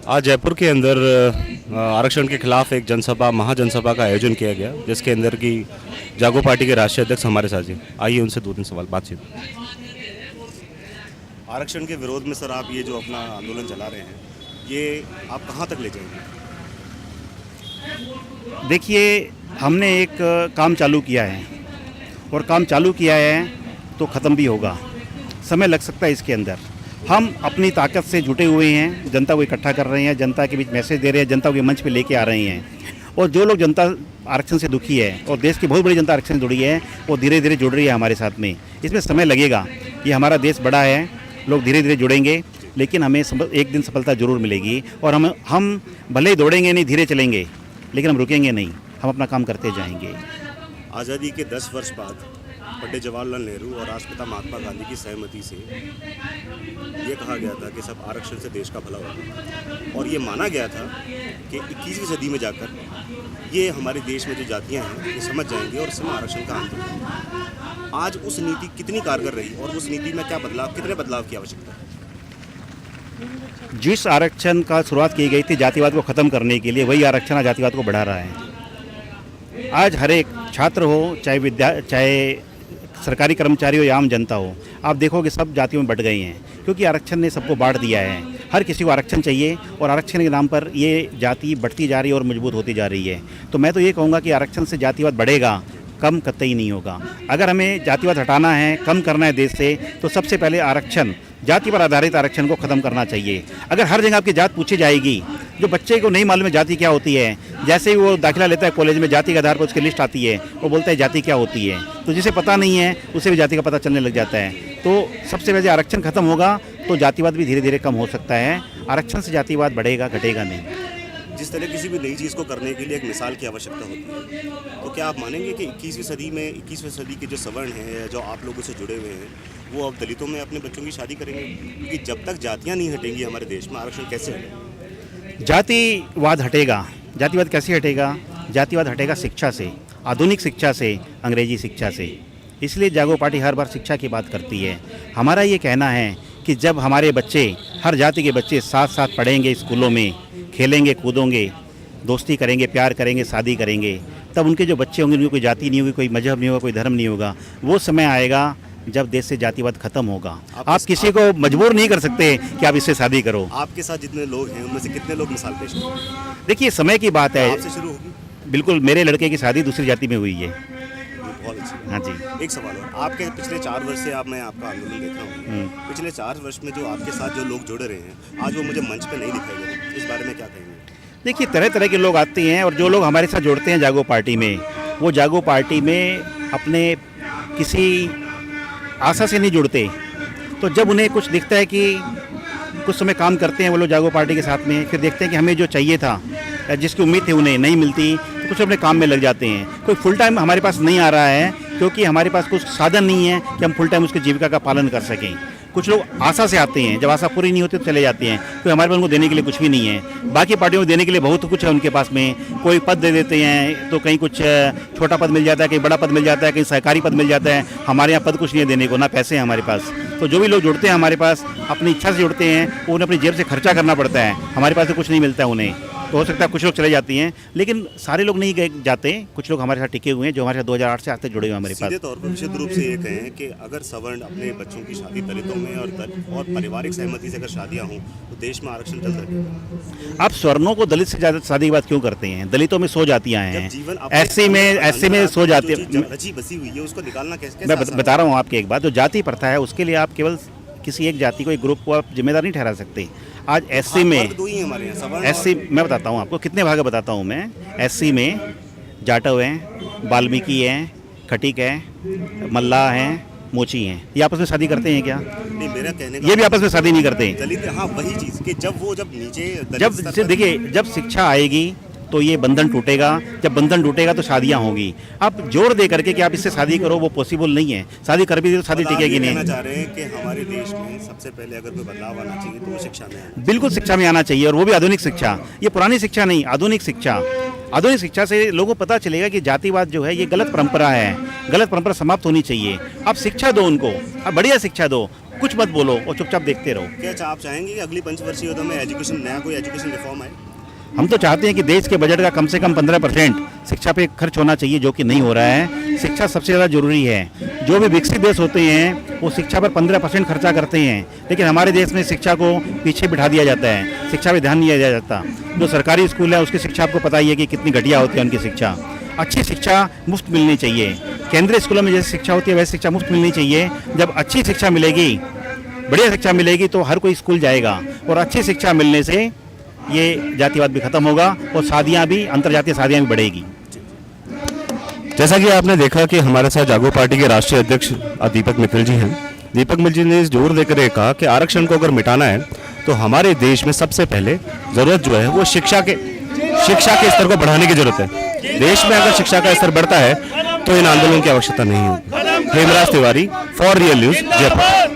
आज जयपुर के अंदर आरक्षण के खिलाफ एक जनसभा महाजनसभा का आयोजन किया गया, जिसके अंदर की जागो पार्टी के राष्ट्रीय अध्यक्ष हमारे साथ हैं। आइए उनसे दो तीन सवाल बातचीत। आरक्षण के विरोध में सर आप ये जो अपना आंदोलन चला रहे हैं, ये आप कहाँ तक ले जाएंगे? देखिए, हमने एक काम चालू किया है और काम चालू किया है तो ख़त्म भी होगा। समय लग सकता है इसके अंदर। हम अपनी ताकत से जुटे हुए हैं, जनता को इकट्ठा कर रहे हैं, जनता के बीच मैसेज दे रहे हैं, जनता को मंच पे लेके आ रहे हैं। और जो लोग जनता आरक्षण से दुखी है और देश की बहुत बड़ी जनता आरक्षण से जुड़ी है, वो धीरे धीरे जुड़ रही है हमारे साथ में। इसमें समय लगेगा। ये हमारा देश बड़ा है, लोग धीरे धीरे जुड़ेंगे, लेकिन हमें एक दिन सफलता जरूर मिलेगी। और हम भले ही दौड़ेंगे नहीं, धीरे चलेंगे, लेकिन हम रुकेंगे नहीं, हम अपना काम करते जाएंगे। आज़ादी के 10 वर्ष बाद पंडित जवाहरलाल नेहरू और राष्ट्रपिता महात्मा गांधी की सहमति से ये कहा गया था कि सब आरक्षण से देश का भला होगा, और ये माना गया था कि 21वीं सदी में जाकर ये हमारे देश में जो जातियां हैं ये समझ जाएंगे और इसमें आरक्षण का अंत होगा। आज उस नीति कितनी कारगर रही और उस नीति में क्या बदलाव, कितने बदलाव की आवश्यकता है? जिस आरक्षण का शुरुआत की गई थी जातिवाद को ख़त्म करने के लिए, वही आरक्षण जातिवाद को बढ़ा रहा है। आज हर एक छात्र हो, चाहे सरकारी कर्मचारी हो या आम जनता हो, आप देखोगे सब जातियों में बट गए हैं, क्योंकि आरक्षण ने सबको बांट दिया है। हर किसी को आरक्षण चाहिए और आरक्षण के नाम पर ये जाति बढ़ती जा रही है और मजबूत होती जा रही है। तो मैं तो ये कहूँगा कि आरक्षण से जातिवाद बढ़ेगा, कम कतई नहीं होगा। अगर हमें जातिवाद हटाना है, कम करना है देश से, तो सबसे पहले आरक्षण, जाति पर आधारित आरक्षण को ख़त्म करना चाहिए। अगर हर जगह आपकी जात पूछी जाएगी, जो बच्चे को नहीं मालूम है जाति क्या होती है, जैसे ही वो दाखिला लेता है कॉलेज में, जाति के आधार पर उसकी लिस्ट आती है, वो बोलता है जाति क्या होती है। तो जिसे पता नहीं है उसे भी जाति का पता चलने लग जाता है। तो सबसे पहले आरक्षण खत्म होगा तो जातिवाद भी धीरे धीरे कम हो सकता है। आरक्षण से जातिवाद बढ़ेगा, घटेगा नहीं। जिस तरह किसी भी नई चीज़ को करने के लिए एक मिसाल की आवश्यकता होती है, तो क्या आप मानेंगे कि 21वीं सदी के जो सवर्ण हैं, जो आप लोगों से जुड़े हुए हैं, वो अब दलितों में अपने बच्चों की शादी करेंगे? क्योंकि जब तक जातियां नहीं हटेंगी हमारे देश में, आरक्षण कैसे हटेगा? जातिवाद हटेगा। जातिवाद कैसे हटेगा? जातिवाद हटेगा शिक्षा से, आधुनिक शिक्षा से, अंग्रेजी शिक्षा से। इसलिए जागो पार्टी हर बार शिक्षा की बात करती है। हमारा ये कहना है कि जब हमारे बच्चे, हर जाति के बच्चे साथ साथ पढ़ेंगे, स्कूलों में खेलेंगे, कूदेंगे, दोस्ती करेंगे, प्यार करेंगे, शादी करेंगे, तब उनके जो बच्चे होंगे उनकी कोई जाति नहीं होगी, कोई मजहब नहीं होगा, कोई धर्म नहीं होगा। वो समय आएगा जब देश से जातिवाद खत्म होगा। आप किसी को मजबूर नहीं कर सकते कि आप इससे शादी करो। आपके साथ जितने लोग हैं उनमें से कितने लोग मिसाल पेश करें? देखिए, समय की बात है। आपसे शुरू होगी। बिल्कुल, मेरे लड़के की शादी दूसरी जाति में हुई है। बहुत अच्छी। हाँ जी। एक सवाल और, आपके पिछले 4 वर्ष से मैं आपका आंदोलन देख रहा हूँ। पिछले 4 वर्ष में जो आपके साथ जो लोग जुड़े रहे हैं, आज वो मुझे मंच पे नहीं दिखाई दे रहे। इस बारे में क्या कहेंगे? देखिए, तरह तरह के लोग आते हैं और जो लोग हमारे साथ जुड़ते हैं जागो पार्टी में, वो जागो पार्टी में अपने किसी आशा से नहीं जुड़ते। तो जब उन्हें कुछ दिखता है कि कुछ समय काम करते हैं वो लोग जागो पार्टी के साथ में, फिर देखते हैं कि हमें जो चाहिए था, जिसकी उम्मीद थी उन्हें नहीं मिलती, तो कुछ अपने काम में लग जाते हैं। कोई फुल टाइम हमारे पास नहीं आ रहा है, क्योंकि हमारे पास कुछ साधन नहीं है कि हम फुल टाइम उसकी जीविका का पालन कर सकें। कुछ लोग आशा से आते हैं, जब आशा पूरी नहीं होती तो चले जाते हैं, क्योंकि हमारे पास उनको देने के लिए कुछ भी नहीं है। बाकी पार्टियों को देने के लिए बहुत कुछ है उनके पास में। कोई पद दे देते हैं तो कहीं कुछ छोटा पद मिल जाता है, कहीं बड़ा पद मिल जाता है, कहीं सहकारी पद मिल जाता है। हमारे यहाँ पद कुछ नहीं है देने को, ना पैसे हैं हमारे पास। तो जो भी लोग जुड़ते हैं हमारे पास, अपनी इच्छा से जुड़ते हैं, वो उन्हें अपनी जेब से खर्चा करना पड़ता है। हमारे पास से कुछ नहीं मिलता है उन्हें। तो हो सकता है कुछ लोग चले जाती हैं, लेकिन सारे लोग नहीं गए जाते। कुछ लोग हमारे साथ टिके हुए हैं, जो हमारे साथ 2008 से आज तक जुड़े हुए हैं हमारे पास। सीधे तौर पर विशुद्ध रूप से ये कहें कि अगर सवर्ण अपने बच्चों की शादी दलितों में और पारिवारिक सहमति से अगर शादियाँ हों तो देश में आरक्षण चल सकेगा। आप स्वर्णों को दलित से ज़्यादा शादी की बात क्यों करते हैं? दलितों में 100 जातियाँ हैं, ऐसे में 100 जातियाँ रची बसी हुई है, उसको निकालना कैसे? मैं बता रहा हूँ आपकी एक बात। जो जाति प्रथा है उसके लिए आप केवल किसी एक जाति को, एक ग्रुप को आप जिम्मेदार नहीं ठहरा सकते। आज एससी में, एससी मैं बताता हूँ आपको कितने भाग बताता हूँ मैं। एससी में जाटव हैं, वाल्मीकि हैं, खटीक हैं, मल्लाह हैं, मोची हैं। ये आपस में शादी करते हैं क्या? नहीं, मेरा कहने का ये भी आपस में शादी नहीं करते। दलित, हाँ वही चीज़ कि जब नीचे जब देखिए, जब शिक्षा आएगी तो ये बंधन टूटेगा। जब बंधन टूटेगा तो शादियां होंगी। आप जोर दे करके कि आप इससे शादी करो, वो पॉसिबल नहीं है। शादी कर भी दी तो शादी टिकेगी नहीं। कहना चाह रहे हैं कि हमारे देश में सबसे पहले अगर कोई बदलाव आना चाहिए तो वो शिक्षा में आना। बिल्कुल शिक्षा में आना चाहिए, और वो भी आधुनिक शिक्षा। ये पुरानी शिक्षा नहीं, आधुनिक शिक्षा। आधुनिक शिक्षा से लोगों को पता चलेगा कि जातिवाद जो है ये गलत परंपरा है, गलत परंपरा समाप्त होनी चाहिए। आप शिक्षा दो उनको, आप बढ़िया शिक्षा दो। कुछ मत बोलो और चुपचाप देखते रहो। क्या आप चाहेंगे कि अगली पंचवर्षीय योजना में नया कोई एजुकेशन रिफॉर्म आए? हम तो चाहते हैं कि देश के बजट का कम से कम 15% शिक्षा पे खर्च होना चाहिए, जो कि नहीं हो रहा है। शिक्षा सबसे ज़्यादा जरूरी है। जो भी विकसित देश होते हैं वो शिक्षा पर 15% खर्चा करते हैं, लेकिन हमारे देश में शिक्षा को पीछे बिठा दिया जाता है, शिक्षा पे ध्यान नहीं दिया जाता। जो सरकारी स्कूल है उसकी शिक्षा आपको पता ही है कि कितनी घटिया होती है उनकी शिक्षा। अच्छी शिक्षा मुफ्त मिलनी चाहिए। केंद्रीय स्कूलों में जैसी शिक्षा होती है वैसी शिक्षा मुफ्त मिलनी चाहिए। जब अच्छी शिक्षा मिलेगी, बढ़िया शिक्षा मिलेगी, तो हर कोई स्कूल जाएगा, और अच्छी शिक्षा मिलने से ये जातिवाद भी खत्म होगा और शादियां भी, अंतर्जातीय शादियां भी बढ़ेगी। जैसा कि आपने देखा कि हमारे साथ जागो पार्टी के राष्ट्रीय अध्यक्ष दीपक मित्तल जी हैं। दीपक मित्तल जी ने जोर देकर ये कहा कि आरक्षण को अगर मिटाना है तो हमारे देश में सबसे पहले ज़रूरत जो है वो शिक्षा के स्तर को बढ़ाने की जरूरत है। देश में अगर शिक्षा का स्तर बढ़ता है तो इन आंदोलनों की आवश्यकता नहीं होगी। Hemraj Tiwari, for real news, Jaipur.